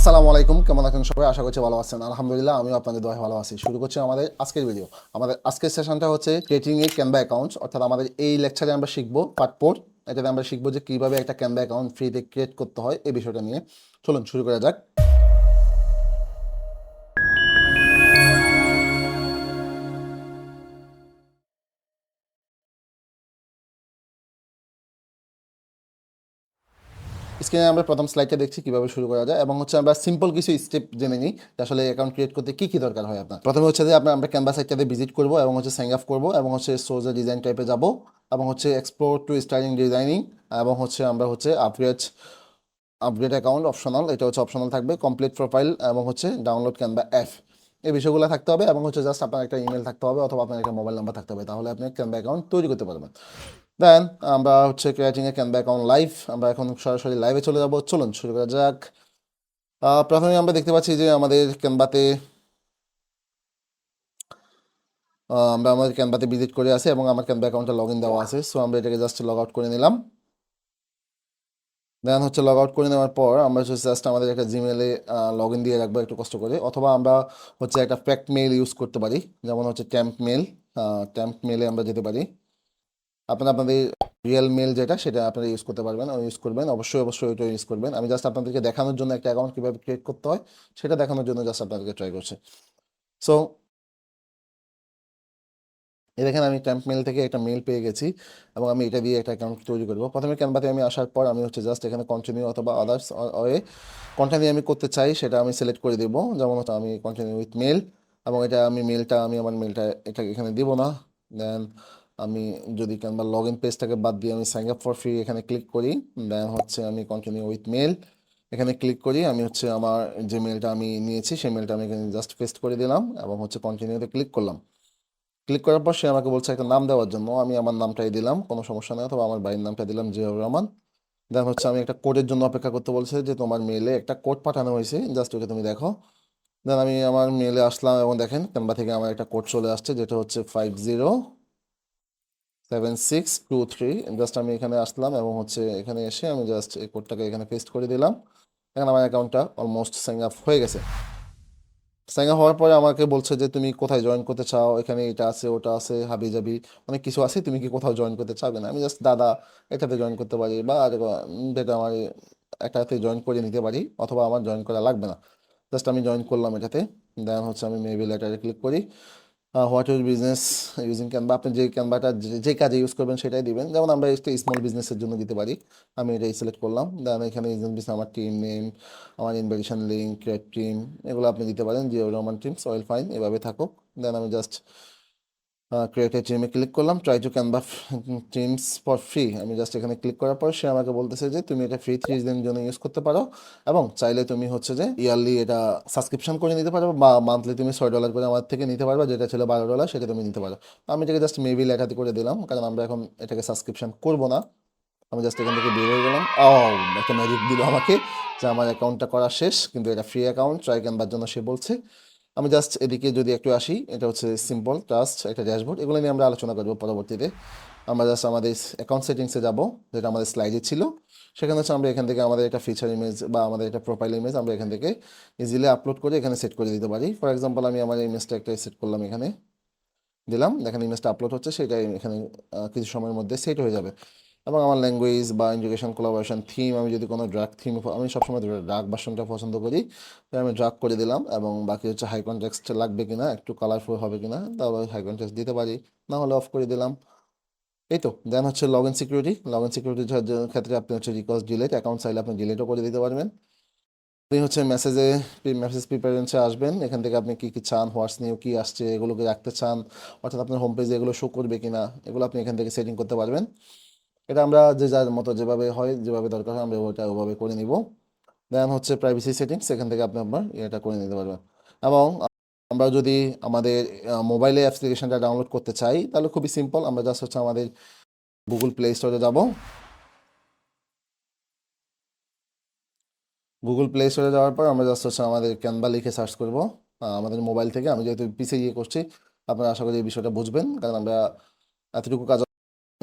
আসসালামু আলাইকুম, কেমন আছেন সবাই? আশা করছি ভালো আছেন। আলহামদুলিল্লাহ, আমিও আপনাদের দোয়ায় ভালো আছি। শুরু করছি আমাদের আজকের ভিডিও। আমাদের আজকের সেশনটা হচ্ছে ক্রিয়েটিং এ ক্যানভা অ্যাকাউন্টস, অর্থাৎ আমাদের এই লেকচারে আমরা শিখবো পার্ট 4। এটাতে আমরা শিখবো যে কীভাবে একটা ক্যানভা অ্যাকাউন্ট ফ্রিতে ক্রিয়েট করতে হয়, এই বিষয়টা নিয়ে। চলুন শুরু করা যাক। স্ক্রিনে আমরা প্রথম স্লাইডটা দেখছি কীভাবে শুরু করা যায়, এবং হচ্ছে আমরা সিম্পল কিছু স্টেপ জেনে নিই যে আসলে অ্যাকাউন্ট ক্রিয়েট করতে কী কী দরকার হয় আপনার। প্রথমে হচ্ছে যে আমরা ক্যানভা সাইটটাতে ভিজিট করবো এবং হচ্ছে সাইন আপ করবো, এবং হচ্ছে সোজা ডিজাইন টাইপে যাব, এবং হচ্ছে এক্সপ্লোর টু স্টাইলিং ডিজাইনিং, এবং হচ্ছে আমরা হচ্ছে আপগ্রেড অ্যাকাউন্ট অপশনাল, এটা হচ্ছে অপশনাল থাকবে, কমপ্লিট প্রোফাইল, এবং হচ্ছে ডাউনলোড ক্যানভা অ্যাপ। এই বিষয়গুলো থাকতে হবে, এবং হচ্ছে জাস্ট আপনার একটা ইমেল থাকতে হবে অথবা আপনার একটা মোবাইল নাম্বার থাকতে হবে, তাহলে আপনি ক্যানভা অ্যাকাউন্ট তৈরি করতে পারবেন। দেন আমরা হচ্ছে creating a Canva account live, আমরা এখন সরাসরি লাইভে চলে যাব। চলুন শুরু করা যাক। প্রথমে আমরা দেখতে পাচ্ছি যে আমরা আমাদের ক্যানভাতে ভিজিট করে আসি, এবং আমার ক্যানভা অ্যাকাউন্টে লগ ইন দেওয়া আছে। সো আমরা এটাকে জাস্ট লগ আউট করে নিলাম। দেন হচ্ছে লগ আউট করে নেওয়ার পর আমরা হচ্ছে জাস্ট আমাদের একটা জিমেলে লগ ইন দিয়ে রাখবো একটু কষ্ট করে, অথবা আমরা হচ্ছে একটা ফ্যাক্ট মেইল ইউজ করতে পারি, যেমন হচ্ছে ট্যাম্প মেইলে আমরা যেতে পারি। আপনাদের রিয়েল মেল যেটা, সেটা আপনারা ইউজ করতে পারবেন, ইউজ করবেন, অবশ্যই অবশ্যই ওইটা ইউজ করবেন। আমি জাস্ট আপনাদেরকে দেখানোর জন্য একটা অ্যাকাউন্ট কীভাবে ক্রিয়েট করতে হয় সেটা দেখানোর জন্য জাস্ট আপনাদেরকে ট্রাই করছে। সো এই দেখেন, আমি ট্যাম্প মেল থেকে একটা মেল পেয়ে গেছি, এবং আমি এটা দিয়ে একটা অ্যাকাউন্ট তৈরি করবো। প্রথমে ক্যানভাতে আমি আসার পর আমি হচ্ছে জাস্ট এখানে কন্টিনিউ অথবা আদার্স ওয়ে কন্টেন্ট আমি করতে চাই সেটা আমি সিলেক্ট করে দেবো। যেমন হচ্ছে আমি কন্টিনিউ উইথ মেল, এবং এটা আমি আমার মেলটা এটা এখানে দিব না। দেন আমি যদি ক্যানভা লগ ইন পেজটাকে বাদ দিয়ে আমি সাইন আপ ফর ফ্রি এখানে ক্লিক করি, দেন হচ্ছে আমি কন্টিনিউ উইথ মেল এখানে ক্লিক করি। আমি হচ্ছে আমার যে মেলটা আমি নিয়েছি সেই মেলটা আমি এখানে জাস্ট পেস্ট করে দিলাম, এবং হচ্ছে কন্টিনিউতে ক্লিক করলাম। ক্লিক করার পর সে আমাকে বলছে একটা নাম দেওয়ার জন্য, আমি আমার নামটাই দিলাম, কোনো সমস্যা নেই, অথবা আমার বাড়ির নামটা দিলাম, জিয়াউর রহমান। দেন হচ্ছে আমি একটা কোডের জন্য অপেক্ষা করতে বলছে, যে তোমার মেলে একটা কোড পাঠানো হয়েছে, জাস্ট ওকে তুমি দেখো। দেন আমি আমার মেলে আসলাম, এবং দেখেন ক্যানভা থেকে আমার একটা কোড চলে আসছে, যেটা হচ্ছে 507623। জাস্ট আমি এখানে আসলাম, এবং হচ্ছে এখানে এসে আমি জাস্ট এই কোডটাকে এখানে পেস্ট করে দিলাম। এখন আমার অ্যাকাউন্টটা অলমোস্ট সাইন আপ হয়ে গেছে। সাইন আপ হওয়ার পরে আমাকে বলছে যে তুমি কোথায় জয়েন করতে চাও, এখানে এটা আছে ওটা আছে হাবি জাবি অনেক কিছু আছে, তুমি কি কোথাও জয়েন করতে চাবে না? আমি জাস্ট দাদা এটাতে জয়েন করতে পারি, বা যেটা আমার একটাতে জয়েন করে নিতে পারি, অথবা আমার জয়েন করা লাগবে না। জাস্ট আমি জয়েন করলাম এটাতে। দেন হচ্ছে আমি মেবি লেটারে ক্লিক করি। What your business using Canva, আপনি যে ক্যানভাটা যে কাজে ইউজ করবেন সেটাই দিবেন। যেমন আমরা একটা স্মল বিজনেসের জন্য দিতে পারি, আমি এটাই সিলেক্ট করলাম। দেন এখানে বিজনেস, আমার টিম নেম, আমার ইনভাইটেশন লিঙ্ক, ক্রিয়েট টিম, এগুলো আপনি দিতে পারেন, Jio Roman team, soil fine, এভাবে থাকুক। দেন আমি জাস্ট ক্রিয়েট এ টিমে ক্লিক করলাম, try to Canva teams for free. আমি জাস্ট এখানে ক্লিক করার পর সে আমাকে বলতেছে যে তুমি এটা ফ্রি 30 দিনের জন্য ইউজ করতে পারো, এবং চাইলে তুমি হচ্ছে যে ইয়ারলি এটা সাবস্ক্রিপশন করে নিতে পারো, বা মান্থলি তুমি $6 করে আমার থেকে নিতে পারবে, যেটা ছিল $12, সেটা তুমি নিতে পারো। আমি এটাকে জাস্ট মেবি লেখাতে করে দিলাম, কারণ আমরা এখন এটাকে সাবস্ক্রিপশন করবো না। আমি জাস্ট এখান থেকে বের হয়ে গেলাম। একটা ম্যাজিক দিল আমাকে যে আমার অ্যাকাউন্টটা করা শেষ, কিন্তু এটা ফ্রি অ্যাকাউন্ট, ট্রাই ক্যানভার জন্য সে বলছে। আমি জাস্ট এদিকে যদি একটু আসি, এটা হচ্ছে সিম্পল টাস্ক, একটা ড্যাশবোর্ড, এগুলো নিয়ে আমরা আলোচনা করবো পরবর্তীতে। আমরা জাস্ট আমাদের অ্যাকাউন্ট সেটিংসে যাব, যেটা আমাদের স্লাইডে ছিল। সেখানে হচ্ছে আমরা এখান থেকে আমাদের একটা ফিচার ইমেজ বা আমাদের একটা প্রোফাইল ইমেজ আমরা এখান থেকে ইজিলি আপলোড করে এখানে সেট করে দিতে পারি। ফর এক্সাম্পল আমি আমার ইমেজটা একটা সেট করলাম, এখানে দিলাম, দেখেন ইমেজটা আপলোড হচ্ছে, সেটা এখানে কিছু সময়ের মধ্যে সেট হয়ে যাবে। এবং আমার ল্যাঙ্গুয়েজ বা এডুকেশন কোলাবোরেশন থিম, আমি যদি কোনো ড্রাগ থিম, আমি সবসময় ড্রাগ ভার্সনটা পছন্দ করি, তাই আমি ড্রাগ করে দিলাম। এবং বাকি হচ্ছে হাই কনটেক্সট লাগবে কিনা, একটু কালারফুল হবে কিনা, তাহলে হাই কনটেক্সট দিতে পারি, না হলে অফ করে দিলাম। এই তো। দেন হচ্ছে লগ ইন সিকিউরিটির ক্ষেত্রে আপনি হচ্ছে রিকোয়েস্ট ডিলিট অ্যাকাউন্ট চাইলে আপনি ডিলিটও করে দিতে পারবেন। আপনি হচ্ছে মেসেজ প্রিপারেন্সে আসবেন, এখান থেকে আপনি কী কী চান, হোয়াটস নিউ কী আসছে এগুলোকে রাখতে চান, অর্থাৎ আপনার হোম পেজে এগুলো শো করবে কিনা, এগুলো আপনি এখান থেকে সেটিং করতে পারবেন। এটা আমরা যে যার মতো যেভাবে হয়, যেভাবে দরকার হয় আমরা ওভাবে করে নিব। দেন হচ্ছে প্রাইভেসি সেটিংস, এখান থেকে আপনি আপনার এটা করে নিতে পারবেন। এবং আমরা যদি আমাদের মোবাইলে অ্যাপ্লিকেশনটা ডাউনলোড করতে চাই, তাহলে খুবই সিম্পল, আমরা জাস্ট হচ্ছে আমাদের গুগল প্লে স্টোরে যাব। গুগল প্লে স্টোরে যাওয়ার পর আমরা জাস্ট হচ্ছে আমাদের ক্যানভা লিখে সার্চ করব আমাদের মোবাইল থেকে। আমি যেহেতু পিসি করছি, আপনারা আশা করি এই বিষয়টা বুঝবেন, কারণ আমরা এতটুকু কাজ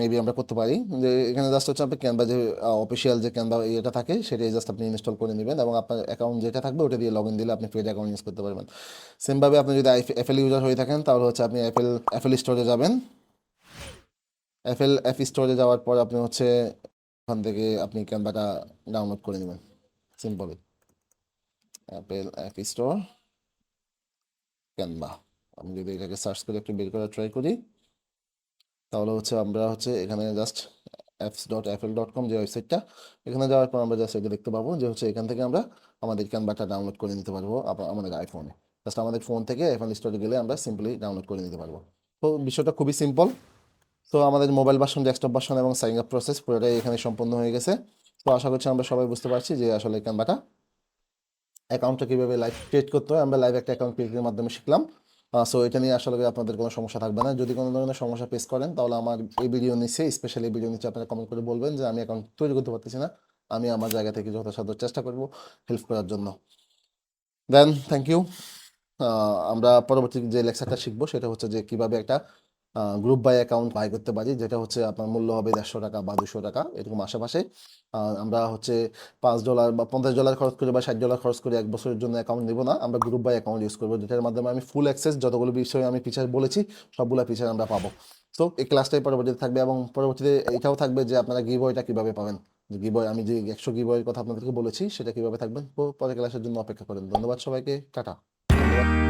মেবি আমরা করতে পারি যে এখানে জাস্ট হচ্ছে আপনি ক্যানভা যে অফিসিয়াল যে ক্যানভা এটা থাকে সেটাই জাস্ট আপনি ইনস্টল করে নেবেন এবং আপনার অ্যাকাউন্ট যেটা থাকবে ওটা দিয়ে লগ ইন দিলে আপনি পেড অ্যাকাউন্ট ইউজ করতে পারবেন। সেমভাবে আপনি যদি এফএল ইউজার হয়ে থাকেন তাহলে হচ্ছে আপনি এফএল স্টোরে যাবেন। অ্যাপ স্টোরে যাওয়ার পর আপনি হচ্ছে ওখান থেকে আপনি ক্যানভাটা ডাউনলোড করে নেবেন সিম্পলি। অ্যাপ স্টোর ক্যানভা, আমি যদি এটাকে সার্চ করে একটু বের করার ট্রাই করি তাহলে হচ্ছে আমরা হচ্ছে এখানে জাস্ট apps.apple.com যে ওয়েবসাইটটা, এখানে যাওয়ার পর আমরা জাস্ট এটা দেখতে পাবো যে হচ্ছে এখান থেকে আমরা আমাদের ক্যানভাটা ডাউনলোড করে নিতে পারবো আমাদের আইফোনে। জাস্ট আমাদের ফোন থেকে অ্যাপল স্টোরে গেলে আমরা সিম্পলি ডাউনলোড করে নিতে পারবো। তো বিষয়টা খুবই সিম্পল। তো আমাদের মোবাইল ভার্সন, ডেস্কটপ ভার্সন এবং সাইন আপ প্রসেস পুরোটাই এখানে সম্পন্ন হয়ে গেছে। তো আশা করছি আমরা সবাই বুঝতে পারছি যে আসলে ক্যানভাটা অ্যাকাউন্টটা কীভাবে লাইভ ক্রিয়েট করতে হয় আমরা লাইভ একটা অ্যাকাউন্ট ক্রিয়েটের মাধ্যমে শিখলাম। সো এটা নিয়ে আসলে আপনাদের কোনো সমস্যা থাকবে না। যদি কোনো ধরনের সমস্যা ফেস করেন তাহলে আমার এই ভিডিও নিচে, স্পেশালি এই ভিডিও নিচে আপনারা কমেন্ট করে বলবেন যে আমি অ্যাকাউন্ট তৈরি করতে পারতেছি না, আমি আমার জায়গা থেকে যথাসাধ্য চেষ্টা করব হেল্প করার জন্য। দেন থ্যাংক ইউ। আমরা পরবর্তী যে লেকচারটা শিখবো সেটা হচ্ছে যে কীভাবে একটা গ্রুপ বাই অ্যাকাউন্ট বাই করতে পারি, যেটা হচ্ছে আপনার মূল্য হবে $150 বা $200 এরকম আশেপাশে। আমরা হচ্ছে $5 বা $50 খরচ করে বা $60 খরচ করে 1 বছরের জন্য অ্যাকাউন্ট নেব না, আমরা গ্রুপ বাই অ্যাকাউন্ট ইউজ করবো, যেটার মাধ্যমে আমি ফুল অ্যাক্সেস যতগুলো বিষয় আমি ফিচার বলেছি সবগুলো ফিচার আমরা পাবো। তো এই ক্লাসটাই পরবর্তীতে থাকবে এবং পরবর্তীতে এটাও থাকবে যে আপনারা গিভওয়েটা কীভাবে পাবেন, যে গিভওয়ে আমি যে 100 গিভওয়ের কথা আপনাদেরকে বলেছি সেটা কীভাবে থাকবেন। তো পরের ক্লাসের জন্য অপেক্ষা করেন। ধন্যবাদ সবাইকে, টাটা। ধন্যবাদ।